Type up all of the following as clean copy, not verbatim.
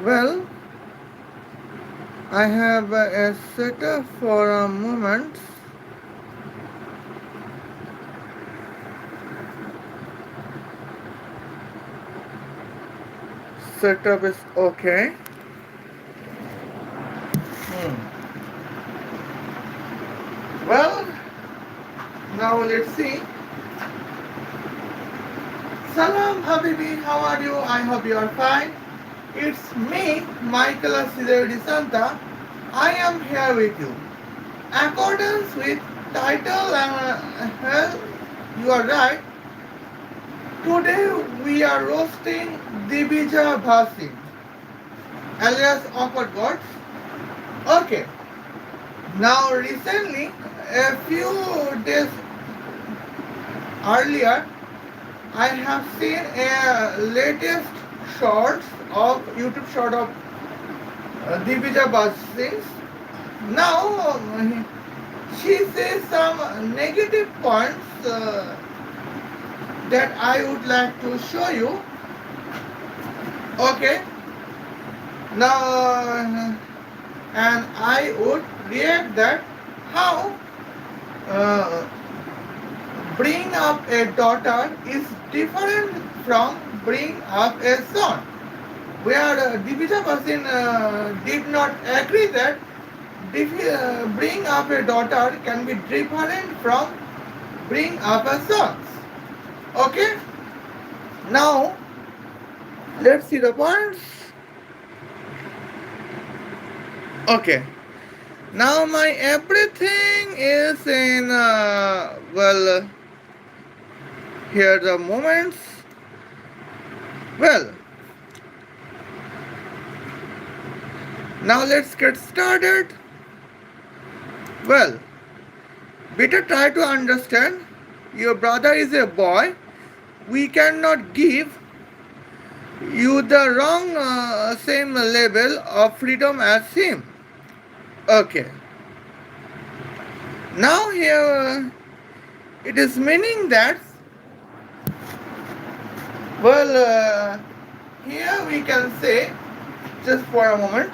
Well, I have a setup for a moment. Setup is okay. Well, now let's see. Salam Habibi, how are you? I hope you are fine. It's me, Michael Jelebi Santa. I am here with you. Accordance with title and hell, you are right. Today we are roasting Divija Bhasin, alias Awkward Gods. Okay, now recently, a few days earlier, I have seen a latest shorts of YouTube short of Divija Bhasin. Now she says some negative points that I would like to show you. Okay, now and I would react that how uh, bring up a daughter is different from bring up a son. Where Divija Bhasin did not agree that bring up a daughter can be different from bring up a son. Okay, now let's see the points. Okay, now my everything is in here the moments. Well, now let's get started. Well, better try to understand. Your brother is a boy. We cannot give you the wrong same level of freedom as him. Okay. Now here it is meaning that here we can say just for a moment.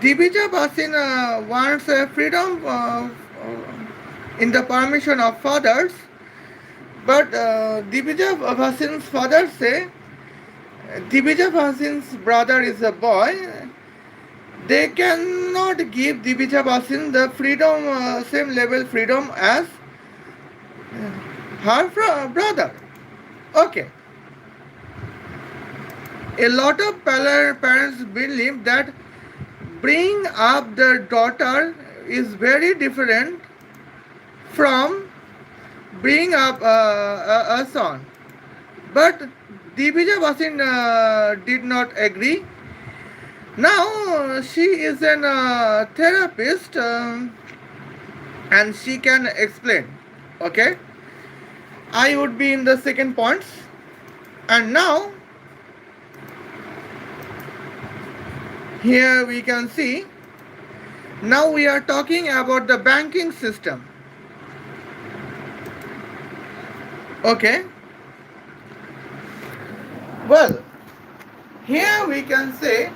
Divija Bhasin wants freedom in the permission of fathers, but Divija Bhasin's father say Divija Bhasin's brother is a boy. They cannot give Divija Bhasin the freedom, same level freedom as her brother. Okay. A lot of parents believe that bringing up their daughter is very different from bringing up a son. But Divija Bhasin did not agree. Now she is an therapist and she can explain. Okay, I would be in the second points, and now here we can see. Now we are talking about the banking system. Okay. Well, here we can say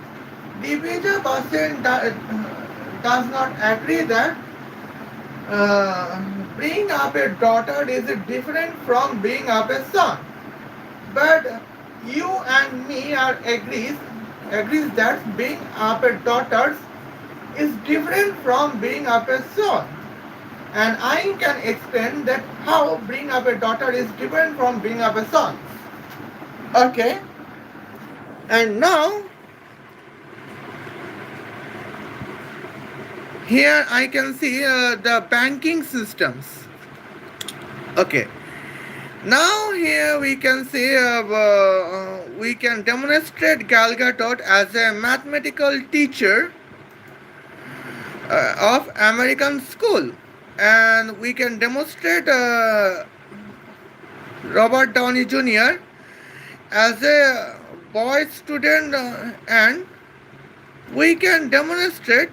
Divija Bhasin does not agree that bringing up a daughter is different from bringing up a son. But you and me are agrees that bringing up a daughter is different from bringing up a son. And I can explain that how bringing up a daughter is different from bringing up a son. Okay. And now here I can see the banking systems. Okay. Now here we can see we can demonstrate Gal Gadot as a mathematical teacher of American school, and we can demonstrate Robert Downey Jr. as a boy student, and we can demonstrate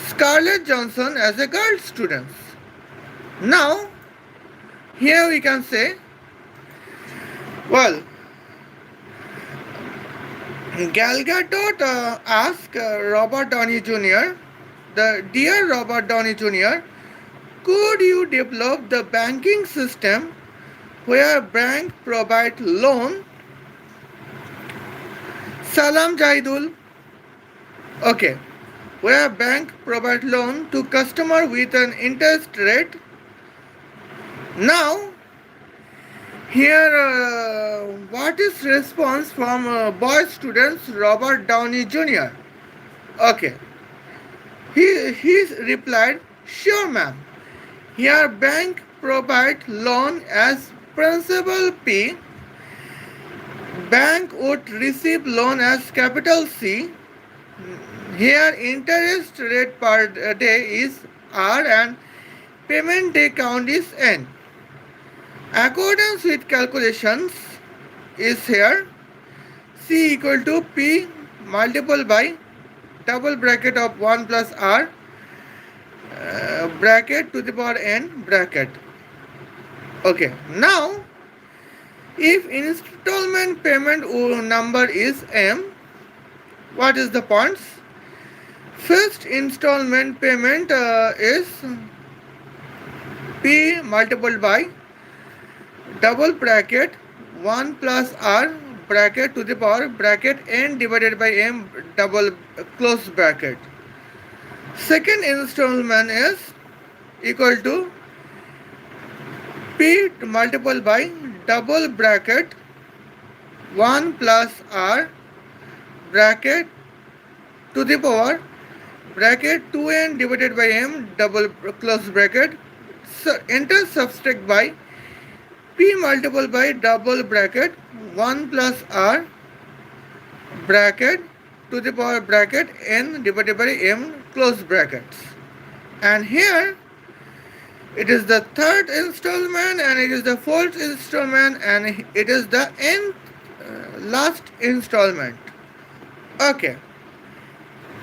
Scarlett Johansson as a girl student. Now, here we can say Well, Gal Gadot asked Robert Downey Jr., the dear Robert Downey Jr., could you develop the banking system where bank provide loan? Salam Jaidul. Okay. Where bank provide loan to customer with an interest rate. Now, here, what is response from boy students Robert Downey Jr.? Okay. He replied, sure ma'am. Here bank provide loan as principal P. Bank would receive loan as capital C. Here interest rate per day is R and payment day count is N. Accordance with calculations is here C equal to P multiplied by double bracket of 1 plus R bracket to the power N bracket. Okay, now if installment payment number is M, what is the points? First installment payment is P multiplied by double bracket 1 plus R bracket to the power bracket N divided by M double close bracket. Second installment is equal to P multiplied by double bracket 1 plus R bracket to the power bracket 2n divided by m double close bracket. So enter subtract by P multiplied by double bracket 1 plus R bracket to the power bracket n divided by m close brackets. And here it is the third installment and it is the fourth installment and it is the nth last installment. Okay.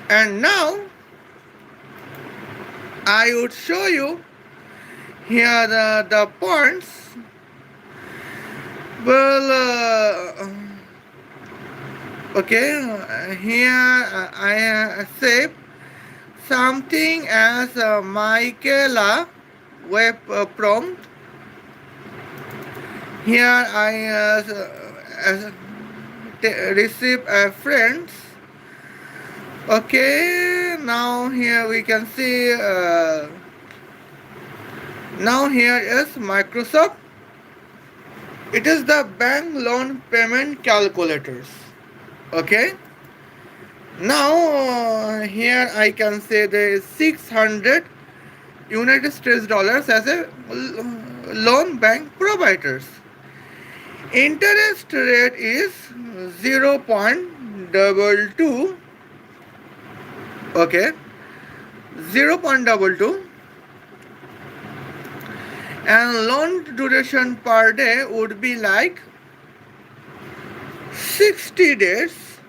And now I would show you here the points. Well, okay, here I say something as Michaela web prompt. Here I receive friends. Okay, now here we can see now here is Microsoft. It is the bank loan payment calculators. Okay, now here I can say there is 600 United States dollars as a loan bank providers. Interest rate is 0.22. Okay, 0.22, and loan duration per day would be like 60 days,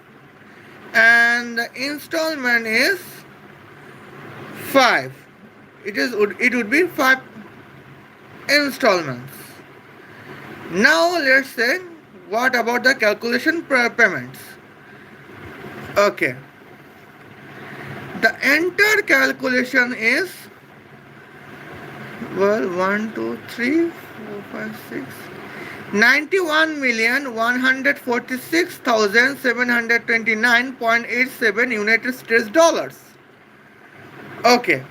and the installment is 5. It would be 5 installments. Now let's say what about the calculation payments? Okay. The entire calculation is, well, 1, 2, 3, 4, 5, 6, 91,146,729.87 United States dollars. Okay.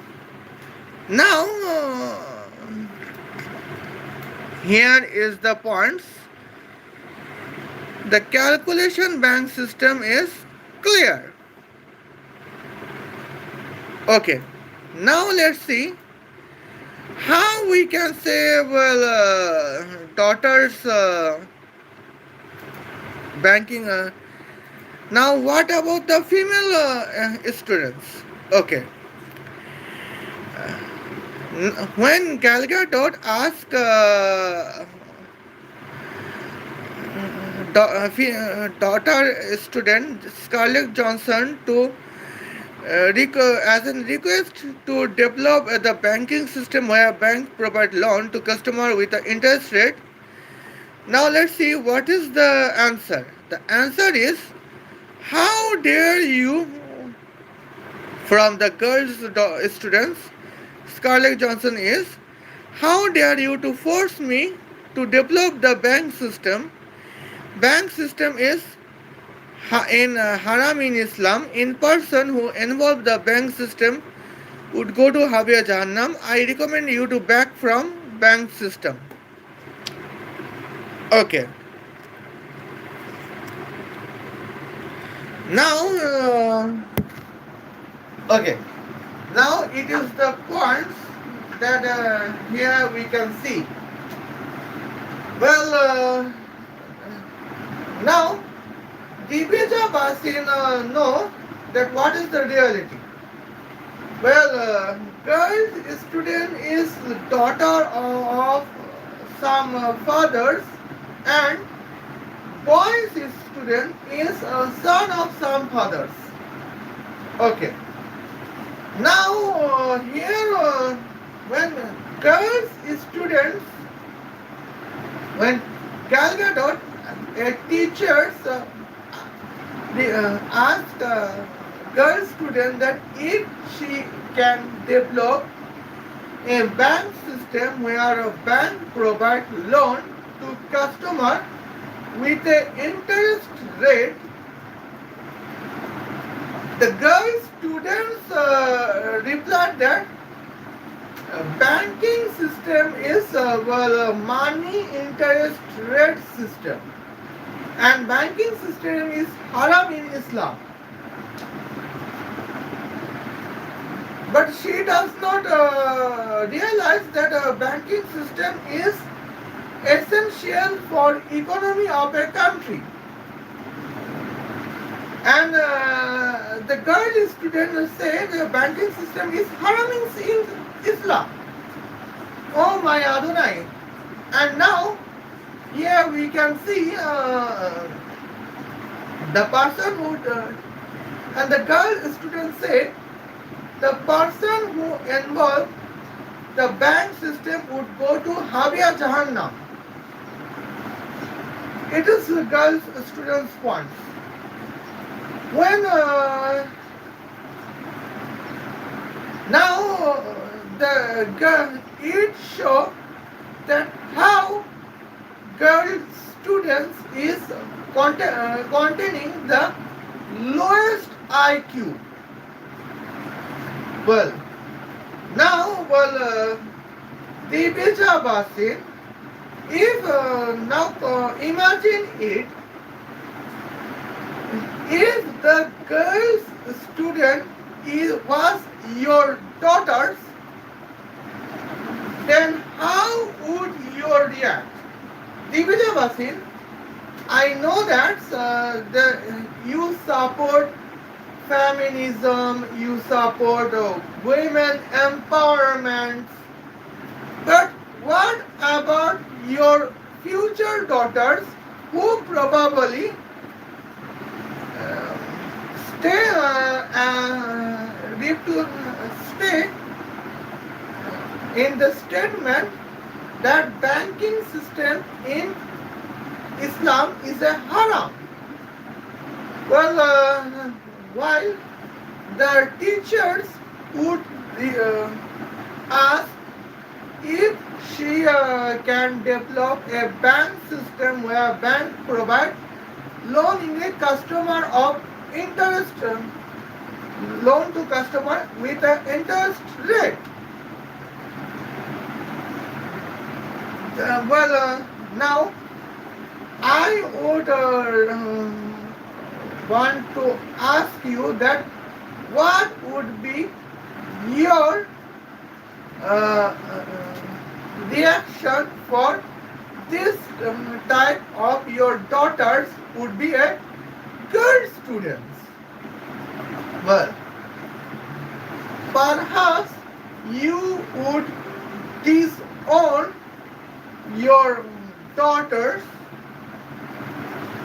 Now, here is the points. The calculation bank system is clear. Okay, now let's see how we can say, well, daughter's banking. Now, what about the female students? Okay, when Gal Gadot asked daughter student Scarlett Johansson to as a request to develop the banking system where bank provide loan to customer with the interest rate. Now let's see what is the answer. The answer is, how dare you, from the students, Scarlett Johnson is, how dare you to force me to develop the bank system? Bank system is in haram in Islam. In person who involve the bank system would go to Habya Jahannam. I recommend you to back from bank system. Okay. Now, okay. Now it is the points that here we can see. Well, now Divija Bhasin know that what is the reality. Well, girl student is daughter of some fathers, and boys student is a son of some fathers. Okay. Now here when girls students, when Gal Gadot teachers asked girl student that if she can develop a bank system where a bank provides loan to customer with an interest rate, the girl students replied that banking system is a money interest rate system, and banking system is haram in Islam. But she does not realize that a banking system is essential for economy of a country. And the girl student say the banking system is haram in Islam. Oh my Adonai. And now here we can see the person who and the girl student say the person who involved the bank system would go to Habya Jahannam. It is the girl student's point. When now the girl, it shows that how girl students is containing the lowest IQ. Well, now Divija Bhasin, if now imagine it, if the girl student was your daughters, then how would you react? Divija Bhasin, I know that you support feminism, you support women empowerment, but what about your future daughters who probably stay in the statement that banking system in Islam is a haram? Well, while the teachers would ask if she can develop a bank system where bank provide loan in a customer of interest loan to customer with an interest rate. Now I would want to ask you that what would be your reaction for this type of your daughters would be a girl students. Well, perhaps you would disown your daughters.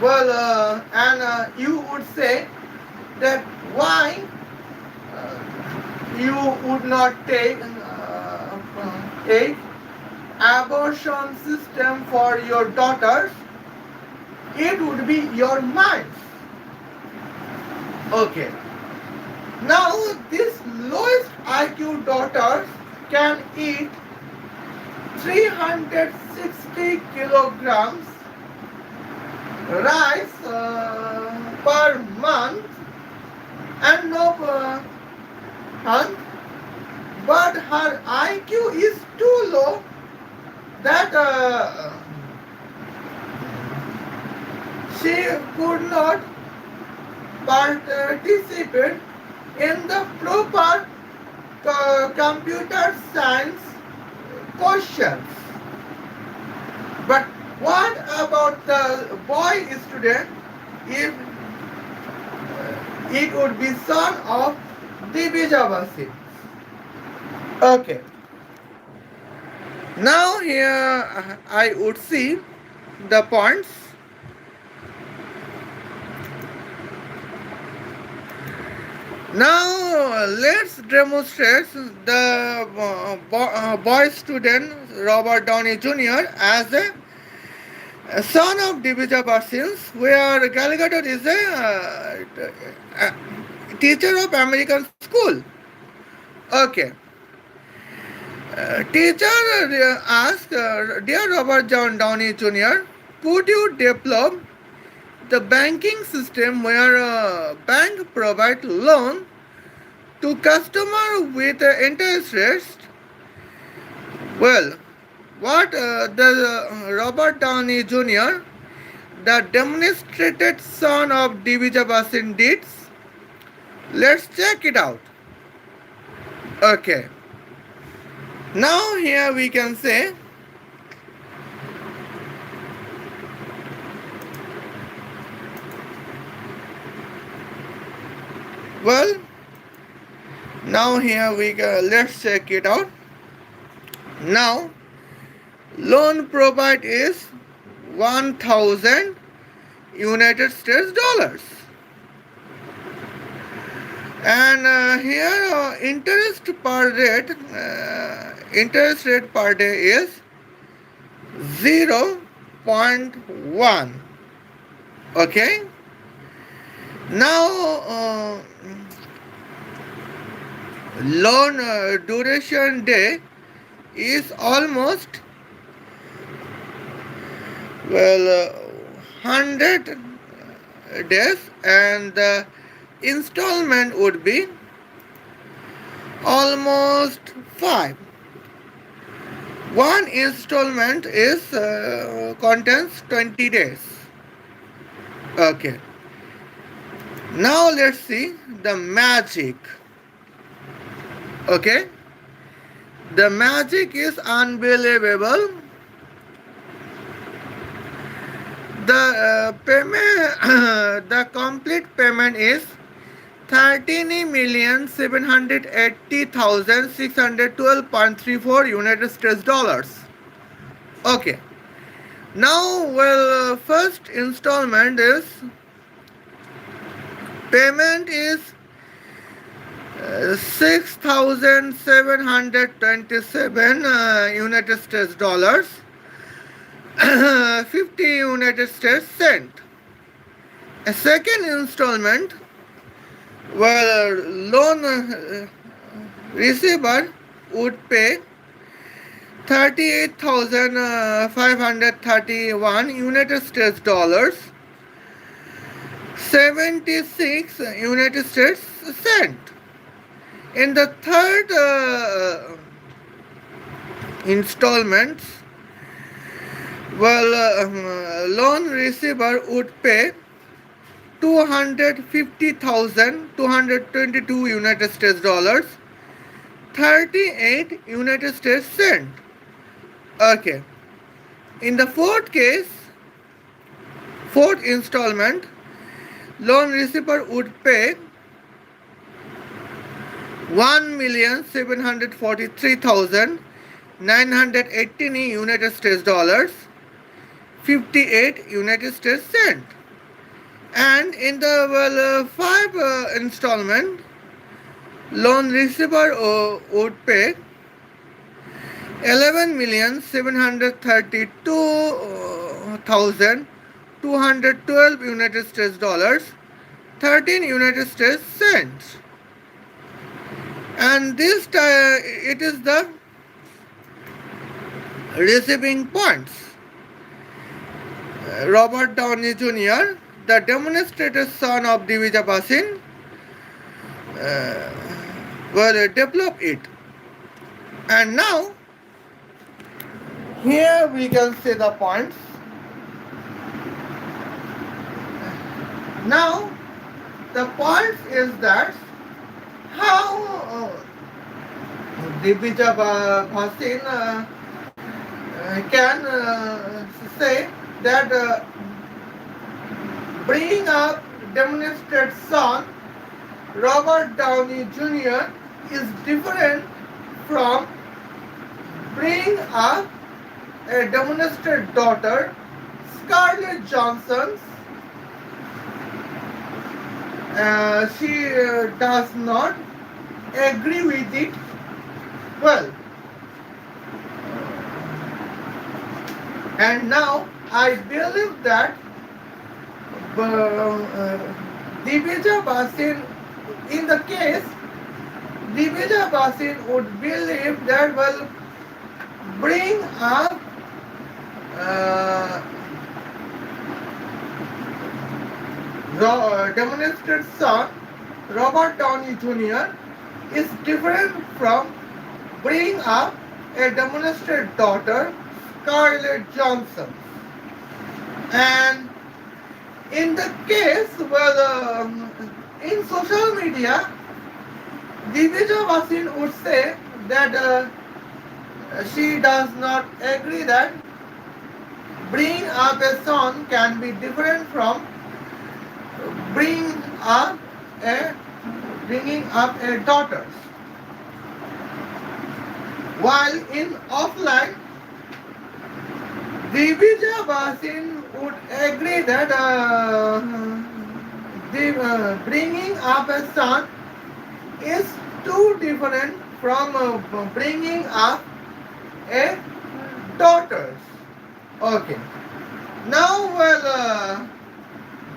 Well, and you would say that why you would not take abortion system for your daughters, it would be your minds. Okay. Now this lowest IQ daughters can eat 360 kilograms rice per month and no month, but her IQ is too low that she could not participate in the proper computer science questions. But what about the boy student if it would be son of Divija Bhasin? Okay. Now here I would see the points. Now let's demonstrate the boy student Robert Downey Jr. as a son of Divija Bhasin, where Gallagher is a teacher of American school. Okay. Teacher asked, Dear Robert John Downey Jr., could you develop the banking system where a bank provides loan to customer with interest rates? Well, what the Robert Downey Jr., the demonstrated son of Divija Bhasin did? Let's check it out. Okay. Now here we can say well, now here we go, let's check it out. Now loan provide is 1,000 United States dollars, and here interest rate per day is 0.1. Okay. Now loan duration day is almost 100 days, and the installment would be almost 5. One installment is contains 20 days. Okay. Now let's see the magic. Okay. The magic is unbelievable. The payment, the complete payment is 13,780,612.34 United States dollars. Okay. Now, first installment is payment is 6,727 United States dollars, 50 United States cent. A second installment, loan receiver would pay 38,531 United States dollars, 76 United States cent. In the third installments, loan receiver would pay 250,222 United States dollars, 38 United States cent. Okay. In the fourth installment, loan receiver would pay 1,743,918 United States dollars, 58 United States cent. And in the five installment, loan receiver would pay 11,732,212 United States dollars, 13 United States cents. And it is the receiving points. Robert Downey Jr., the demonstrated son of Divija Bhasin, will develop it. And now, here we can see the points. Now, the point is that how Divija Bhasin can say that bringing up demonstrated son Robert Downey Jr. is different from bringing up a demonstrated daughter Scarlett Johansson. She does not agree with it. Well, and now I believe that Divija Bhasin, in the case, Divija Bhasin would believe that will bring up demonstrated son Robert Downey Jr. is different from bringing up a demonstrated daughter Scarlett Johansson. And in the case where in social media, Divija Bhasin would say that she does not agree that bringing up a son can be different from bringing up a daughter. While in offline, Divija Bhasin would agree that bringing up a son is too different from bringing up a daughter. Okay. Now, well,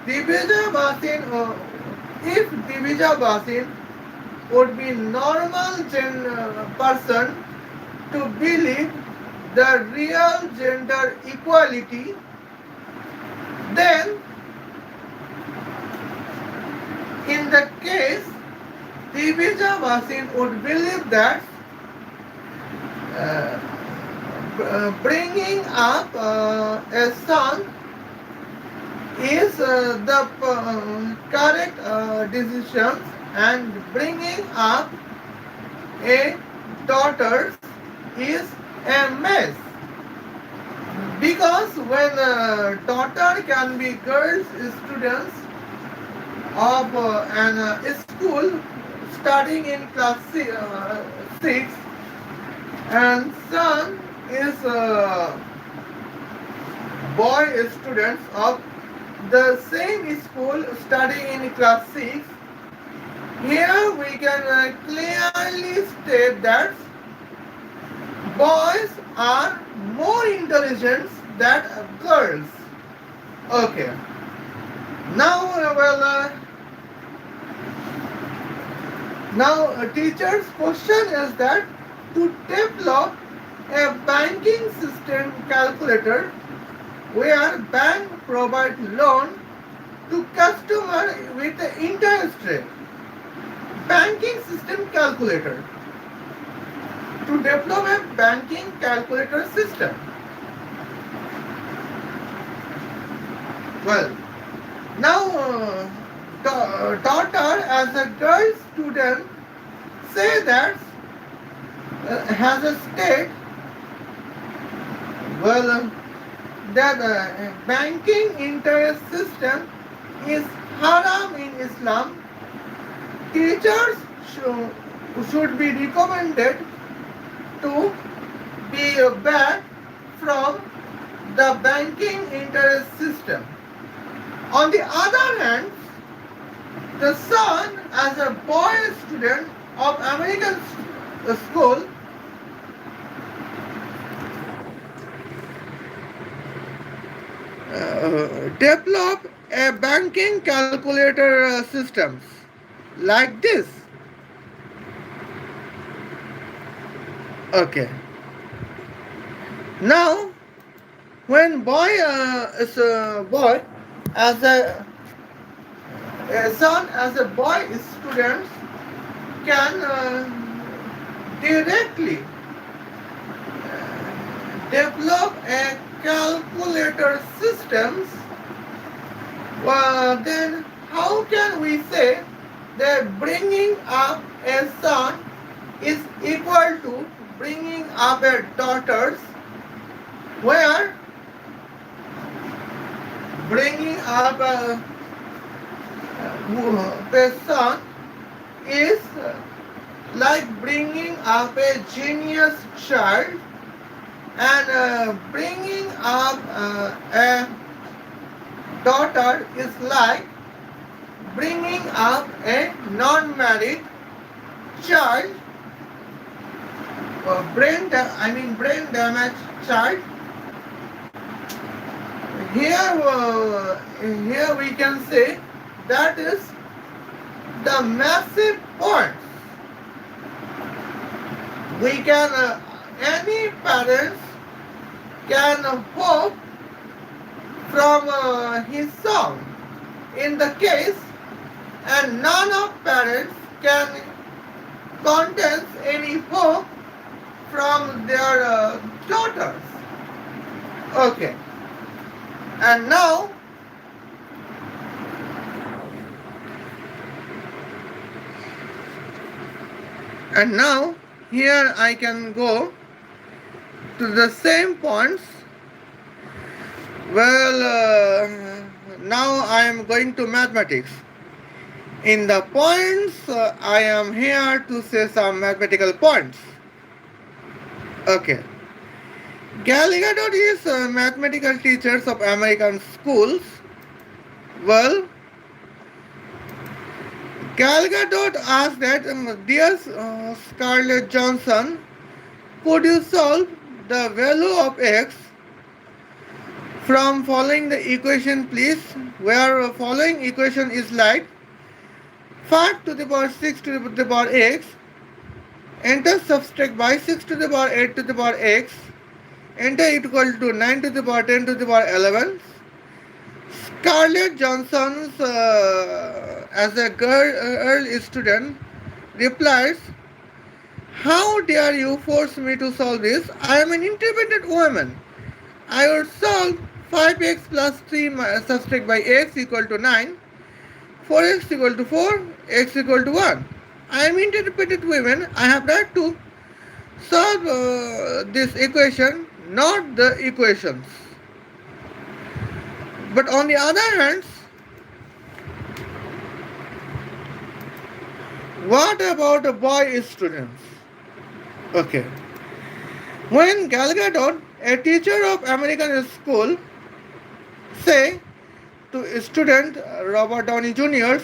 Divija Bhasin, if Divija Bhasin would be normal person to believe the real gender equality, then in the case Divija Bhasin would believe that bringing up a son is the correct decision, and bringing up a daughter is a mess. Because when a daughter can be girls students of an school studying in class 6, and son is boy students of the same school studying in class 6, here we can clearly state that boys are more intelligent than girls. Okay. Now, now teacher's question is that to develop a banking system calculator where bank provide loan to customer with interest rate. Banking system calculator. To develop a banking calculator system. Well, now daughter as a girl student say that has a state that banking interest system is haram in Islam. Teachers should be recommended to be back from the banking interest system. On the other hand, the son as a boy student of American school develop a banking calculator systems like this. Okay. Now, when boy is a boy, as a son, as a boy students can directly develop a calculator systems, then how can we say that bringing up a son is equal to bringing up a daughters, where bringing up a son is like bringing up a genius child, and bringing up a daughter is like bringing up a non-married child, brain damaged child. Here we can say that is the massive points. We can any parents can hope from his son in the case, and none of parents can contains any hope from their daughters. Okay, and now here I can go to the same points. Well, now I am going to mathematics. In the points, I am here to say some mathematical points. Okay. Gallagher is mathematical teachers of American schools. Well, Gallagher asked that, dear Scarlett Johnson, could you solve the value of x from following the equation, please? Where following equation is like 5 to the power 6 to the power x, enter subtract by 6 to the power 8 to the power x, enter equal to 9 to the power 10 to the power 11. Scarlett Johnson, as a girl student, replies, how dare you force me to solve this? I am an independent woman. I would solve 5x plus 3 subtract by x equal to 9, 4x equal to 4, x equal to 1. I am independent woman. I have right to solve this equation, not the equations. But on the other hand, what about the boy students? Okay. When Gallagher, a teacher of American school, say to student Robert Downey Jr.,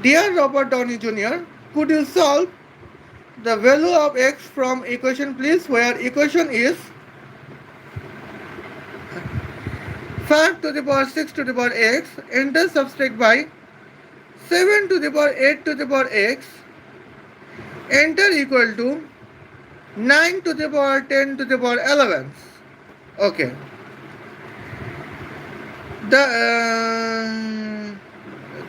dear Robert Downey Jr., could you solve the value of x from equation, please? Where equation is 5 to the power 6 to the power x, enter subtract by 7 to the power 8 to the power x, enter equal to 9 to the power 10 to the power 11. Okay.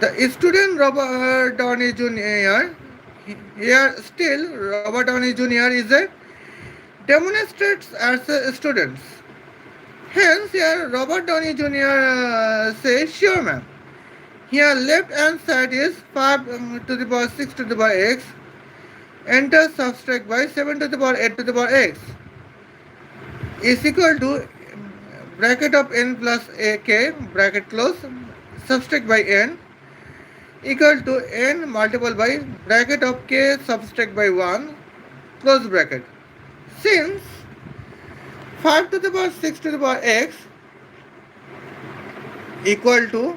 The student Robert Downey Jr., here still Robert Downey Jr. is a demonstrates as a student. Hence here Robert Downey Jr. Says, sure ma'am. Here left hand side is 5 to the power 6 to the power x, enter subtract by 7 to the power 8 to the power x is equal to bracket of n plus a k, bracket close, subtract by n equal to n multiplied by bracket of k subtract by 1, close bracket. Since 5 to the power 6 to the power x equal to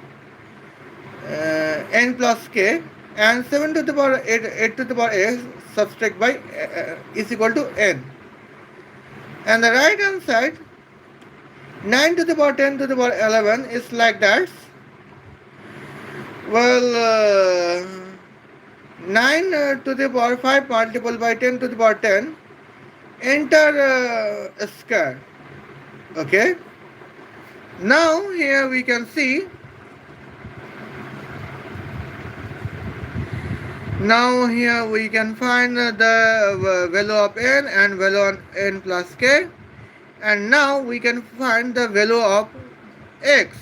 n plus k, and 7 to the power 8 to the power x subtract by is equal to n. And the right hand side 9 to the power 10 to the power 11 is like that. Well, 9 to the power 5 multiplied by 10 to the power 10 enter square. Okay. Now here we can see. Now here we can find the value of n and value of n plus k, and now we can find the value of x.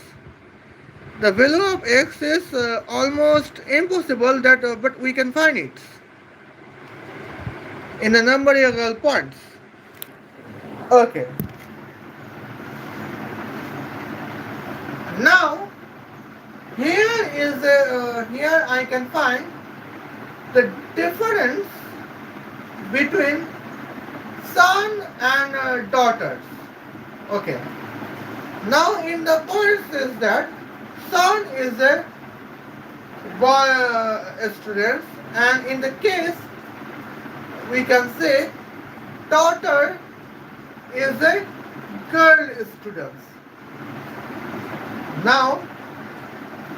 The value of x is almost impossible that but we can find it in the numerical points. Okay. Now here I can find the difference between son and daughters. Okay. Now in the points is that son is a boy student, and in the case we can say daughter is a girl student. Now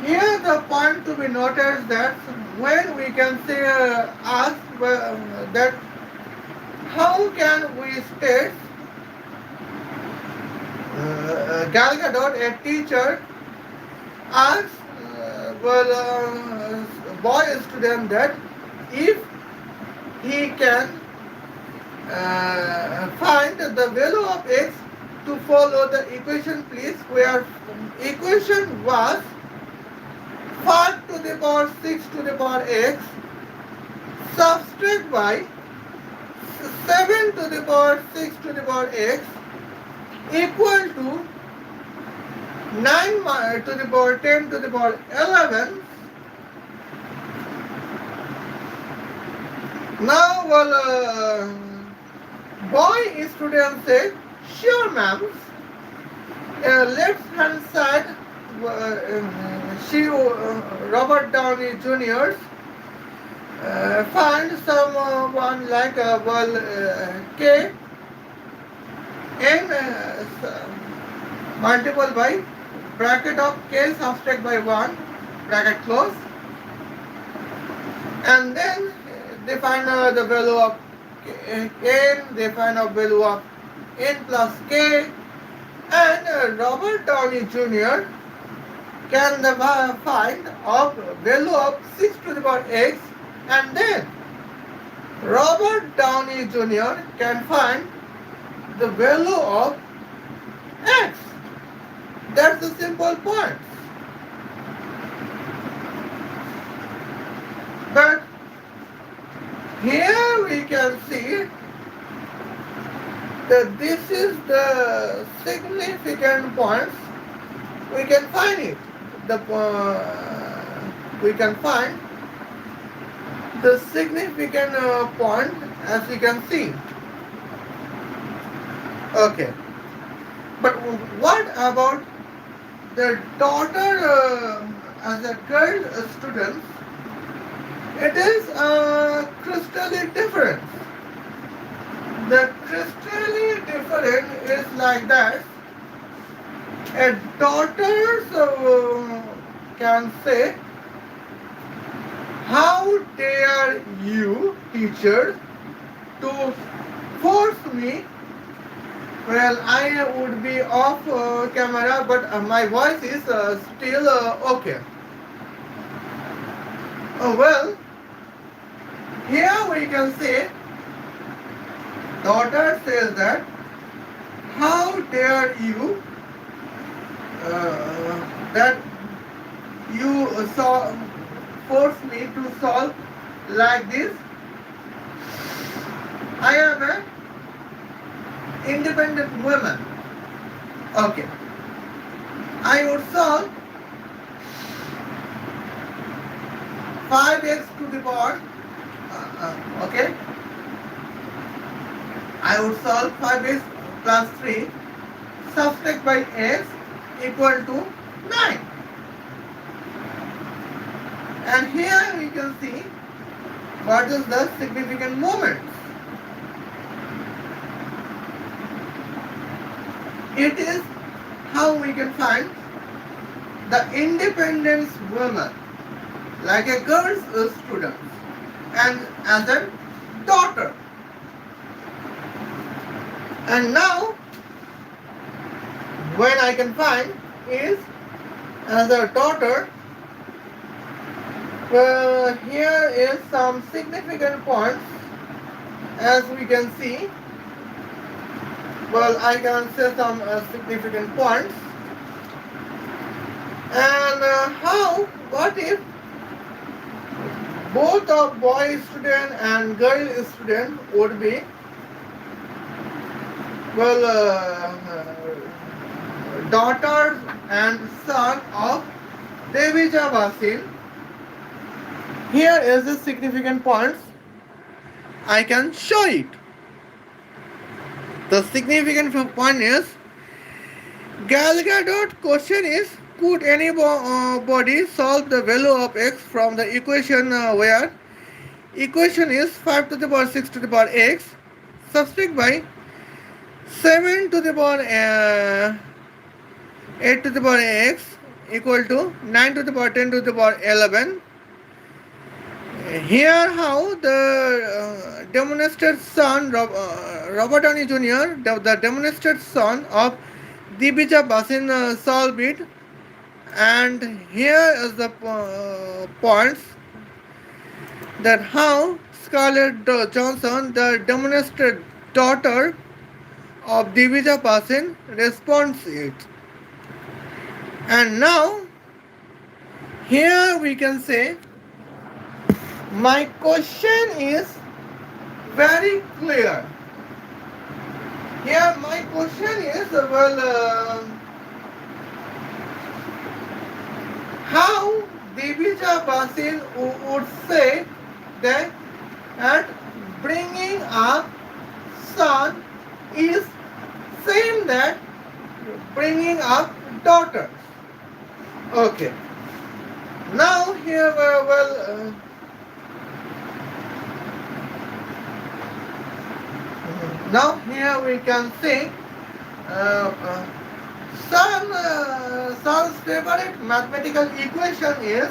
here the point to be noted is that when we can say ask that how can we state Gal Gadot, a teacher, asks boy student that if he can find the value of x to follow the equation please, where equation was 5 to the power 6 to the power x subtract by 7 to the power 6 to the power x equal to 9 to the power 10 to the power 11. Now, boy student said, sure ma'am, left hand side, Robert Downey Jr. Find someone like K n multiple by bracket of K subtract by 1 bracket close, and then they find the value of n, they find a value of n plus k, and Robert Downey Jr. can find of value of 6 to the power x, and then Robert Downey Jr. can find the value of x. That's the simple point. But here we can see that this is the significant points. We can find it. We can find the significant point as you can see. Okay. But what about the daughter as a girl student? It is crystally different. The crystally different is like that. A daughter can say, how dare you, teacher, to force me? Well, I would be off camera, but my voice is still okay. Well, here we can say, daughter says that, how dare you that you force me to solve like this. I am an independent woman. Okay. I would solve 5x to the power. Okay. I would solve 5x plus 3 subtract by x equal to 9. And here we can see what is the significant moment. It is how we can find the independence woman, like a girl's student, and as a daughter. And now, when I can find is as a daughter, here is some significant points as we can see. Well, I can say some significant points. And what if both of boy student and girl student would be, well, daughters and son of Divija Bhasin. Here is the significant points. I can show it. The significant point is Galgadot question is, could anybody solve the value of x from the equation where equation is 5 to the power 6 to the power x subtract by 7 to the power 8 to the power x equal to 9 to the power 10 to the power 11. Here how the demonstrated son Robert Downey Jr., the demonstrated son of Divija Bhasin solved it. And here is the points that how Scarlett Johansson, the demonstrated daughter of Divija Bhasin, responds it. And now here we can say my question is very clear. Here my question is, how Divija Bhasin would say that bringing up son is same that bringing up daughters. Okay. Now here now here we can see son's favorite mathematical equation is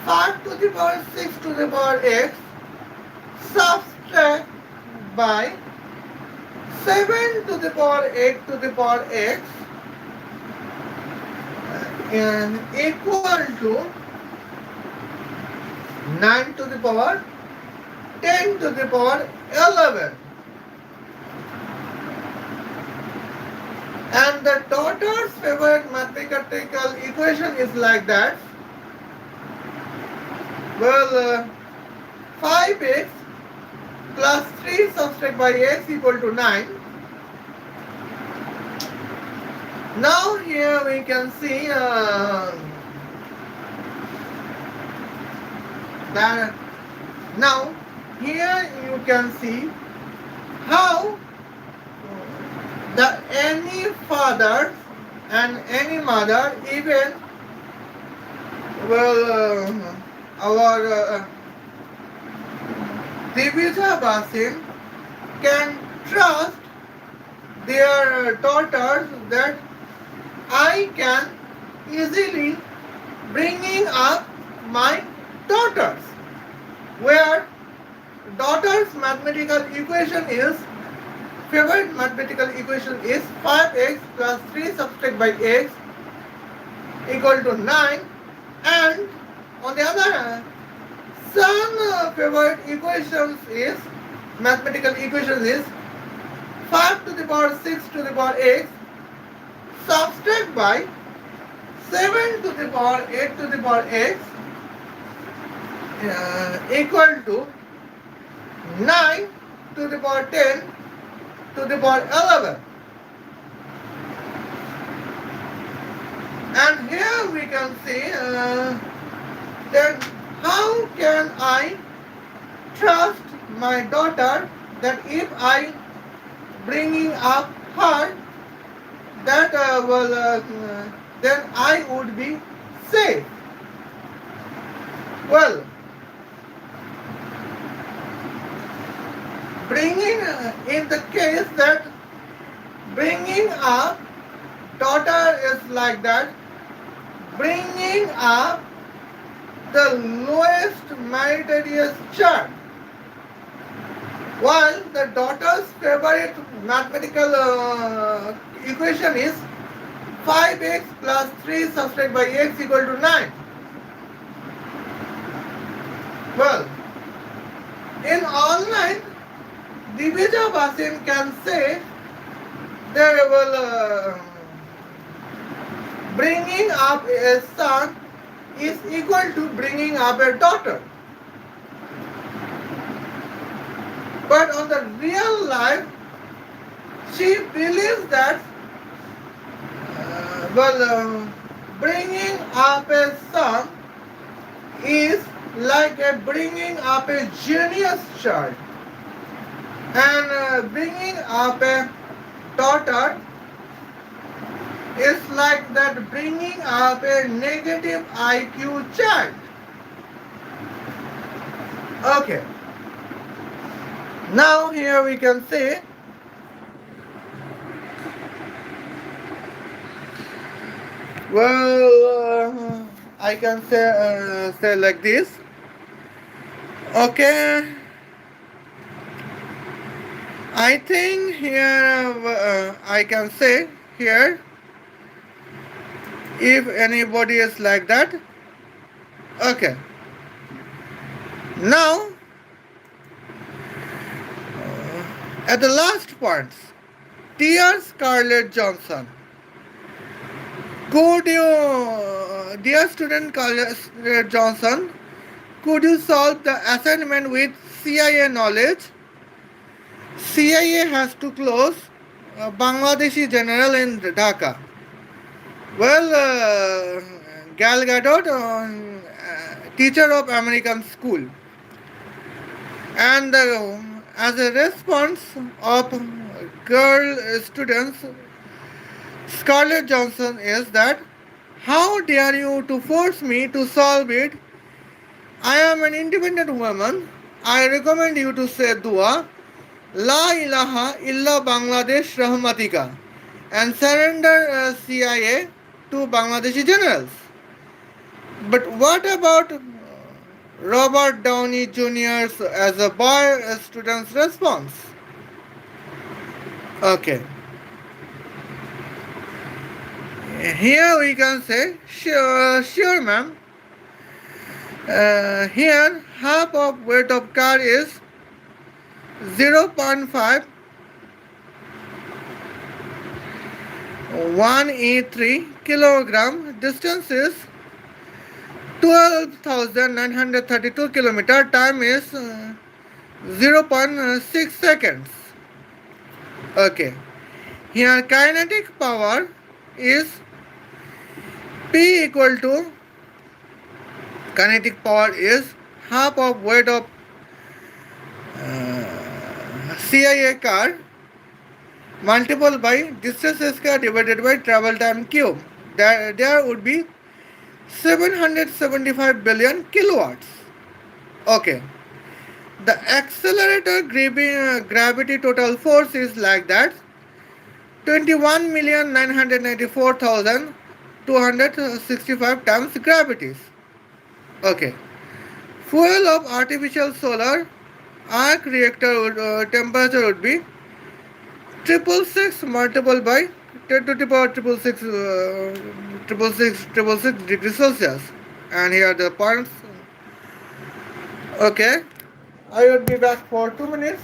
5 to the power 6 to the power x subtract by 7 to the power 8 to the power x and equal to 9 to the power 10 to the power 11. And the daughter's favorite mathematical equation is like that. Well, 5x plus 3 subtract by x equal to 9. Now here we can see that now here you can see how any father and any mother, even our Divija Bhasin can trust their daughters that I can easily bringing up my daughters, where daughter's mathematical equation is favorite mathematical equation is 5x plus 3 subtract by x equal to 9, and on the other hand, son favorite equations is mathematical equation is 5 to the power 6 to the power x subtract by 7 to the power 8 to the power x equal to 9 to the power 10 to the power 11. And here we can see that how can I trust my daughter that if I bringing up her, that then I would be safe. Well, bringing in the case that bringing up daughter is like that, bringing up the lowest meritorious child, while the daughter's favorite mathematical equation is 5x plus 3 subtracted by x equal to 9. Well, in online, Divija Bhasin can say they will bringing up a son is equal to bringing up a daughter. But on the real life, she believes that bringing up a son is like a bringing up a genius child, and bringing up a daughter is like that bringing up a negative IQ child. Okay. Now here we can say I can say like this. Okay, I think here I can say here, if anybody is like that. Okay. Now at the last points, dear Scarlett Johnson, could you, dear student Scarlett Johnson, could you solve the assignment with CIA knowledge? CIA has to close Bangladeshi general in Dhaka. Well, Gal Gadot, teacher of American school, and as a response of girl students, Scarlett Johnson is that, how dare you to force me to solve it? I am an independent woman. I recommend you to say dua, La ilaha illa Bangladesh rahmatika, and surrender CIA to Bangladeshi generals. But what about Robert Downey Jr. as a boy student's response? Okay. Here we can say, sure ma'am. Here half of weight of car is 0.5 1E3 kilogram. Distance is 12,932 kilometer. Time is 0.6 seconds. Okay. Here kinetic power is P equal to, kinetic power is half of weight of CIA car multiple by distance square divided by travel time cube. There would be 775 billion kilowatts. Okay. The accelerator gravity total force is like that, 21,994,265 times gravities. Okay. Fuel of artificial solar arc reactor temperature would be 666 multiplied by 10 to the power 666 degrees Celsius. And here are the points. Okay. I will be back for 2 minutes.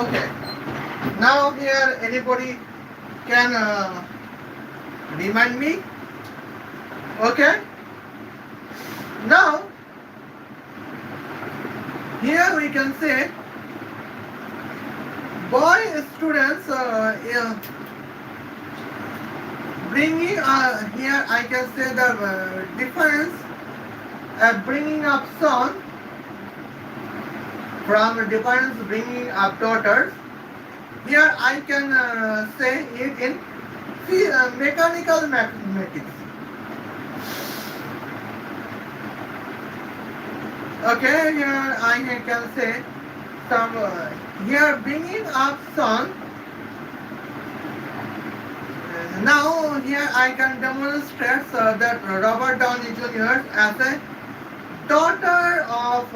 Okay. Now here anybody can remind me. Okay. Now here we can say bringing here I can say the difference bringing up son from the difference bringing up daughters. Here I can say it in mechanical mathematics. Okay, here I can say some here bringing up son. Now here I can demonstrate that Robert Downey Jr. as a daughter of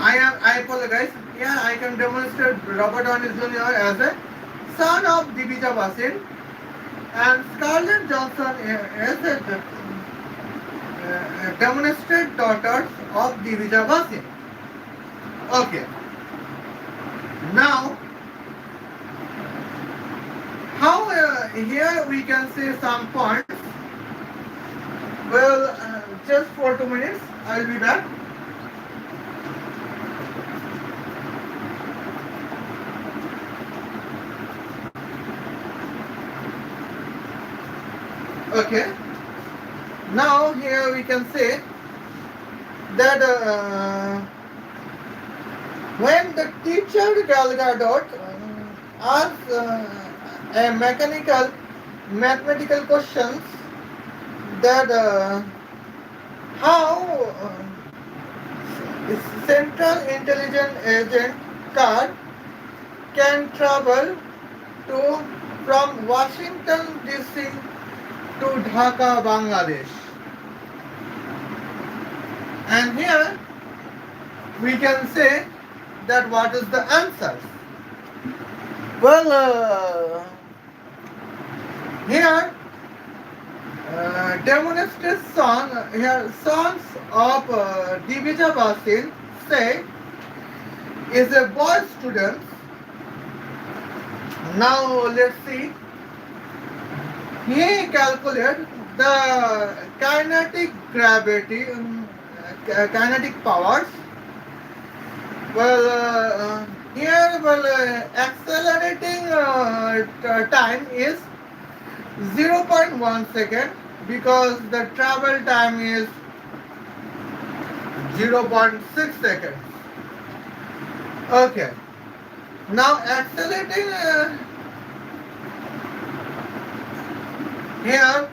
I apologize. Here I can demonstrate Robert Downey Jr. as a son of Divija Bhasin and Scarlett Johansson as a demonstrate daughters of Divija Bhasin. Okay. Now, how here we can see some points. Well, just for 2 minutes, I'll be back. Okay. Now here we can say that when the teacher Gal Gadot asks a mathematical questions that how Central Intelligence Agent card can travel to from Washington DC to Dhaka, Bangladesh. And here we can say that what is the answer? Well, here demonstrates sons of Divija Bhasin say is a boy student. Now let's see. He calculated the kinetic gravity, kinetic powers. Well, here, accelerating time is 0.1 second because the travel time is 0.6 seconds. Okay. Now accelerating here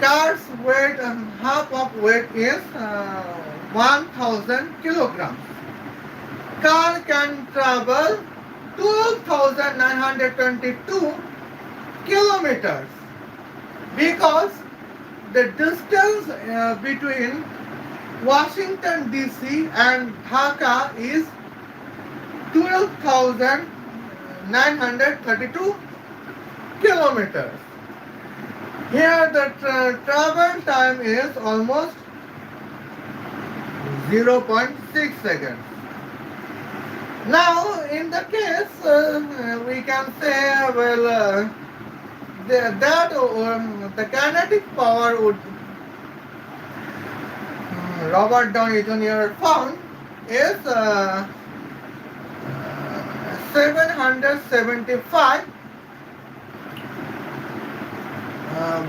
car's weight half of weight is 1000 kilograms. Car can travel 12,922 kilometers because the distance between Washington DC and Dhaka is 12,932 kilometers. Here the travel time is almost 0.6 seconds. Now, in the case, we can say, well, the kinetic power would Robert Downey Jr. found is 775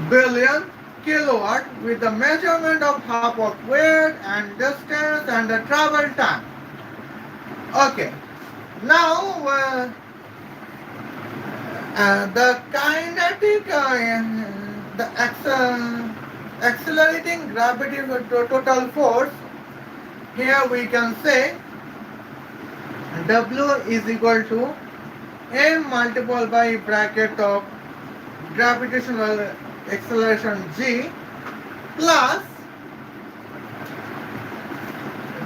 billion kilowatt with the measurement of half of weight and distance and the travel time. Okay, now the kinetic, the accelerating gravity total force, here we can say W is equal to M multiplied by bracket of gravitational acceleration G plus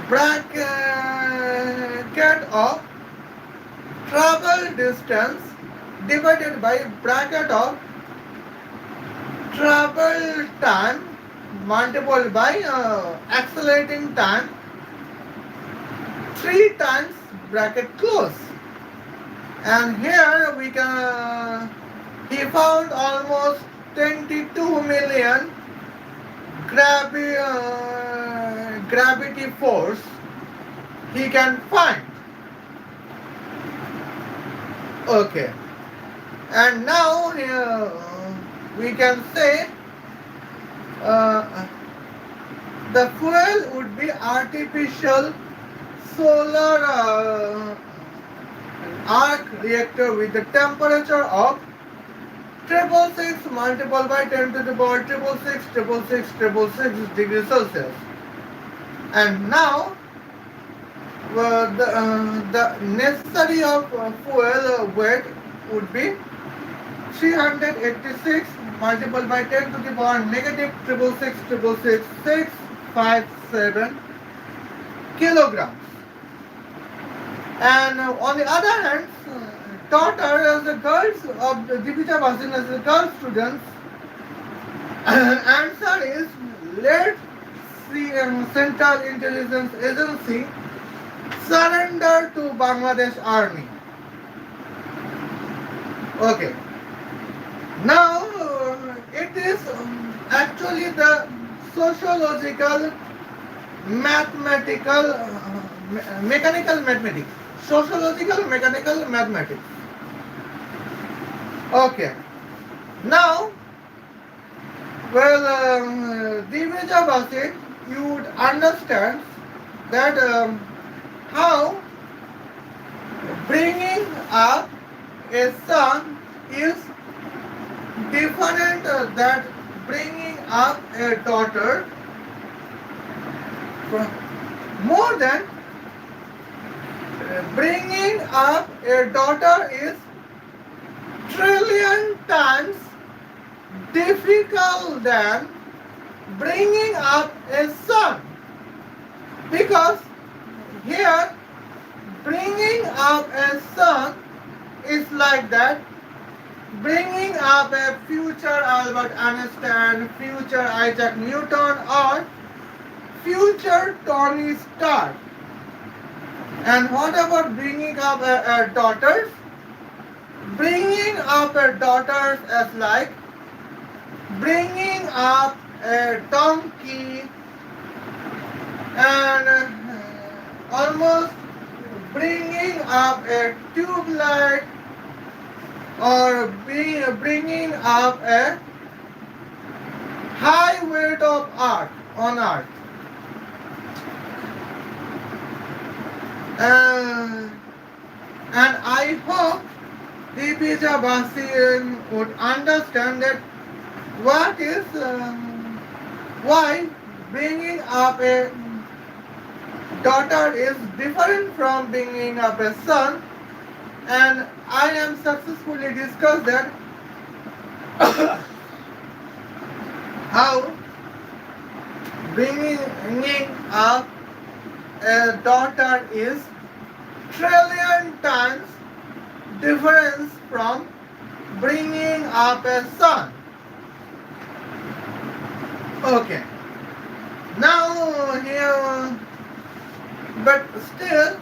bracket of travel distance divided by bracket of travel time multiplied by accelerating time 3 times bracket close. And here we can he found almost 22 million gravity force he can find. Okay. And now we can say uh, the fuel would be artificial solar arc reactor with the temperature of triple six multiplied by 10 to the power triple six degrees Celsius. And now the necessary of fuel weight would be 386 multiplied by 10 to the power negative triple six 657 kilograms. And on the other hand, daughter as the girls of the Divija Bhasin as the girl students, answer is let Central Intelligence Agency surrender to Bangladesh Army. Okay. Now it is actually the sociological mathematical mechanical mathematics. Sociological mechanical mathematics. Okay. Now, Divija Bhasin, you would understand that how bringing up a son is different than bringing up a daughter. More than bringing up a daughter is trillion times difficult than bringing up a son, because here bringing up a son is like that bringing up a future Albert Einstein, future Isaac Newton, or future Tony Stark. And what about bringing up a daughters? Bringing up a daughters as like bringing up a donkey and almost bringing up a tube light or bringing up a high weight of earth on earth. And I hope Divija Bhasin would understand that what is why bringing up a daughter is different from bringing up a son, and I am successfully discussed that how bringing up a daughter is trillion times difference from bringing up a son. Okay. Now here, but still,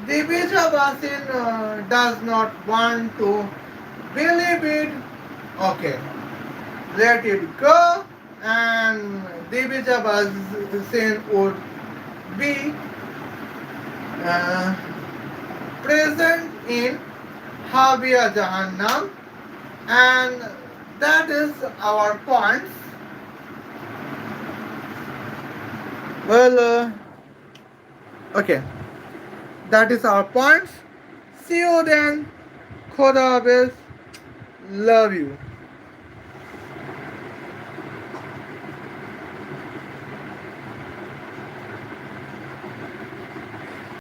Divija Bhasin does not want to believe it. Okay, let it go, and Divija Bhasin would be present in Havia Jahannam, and that is our points. Okay, that is our points. See you then. Khoda Hafiz. Love you.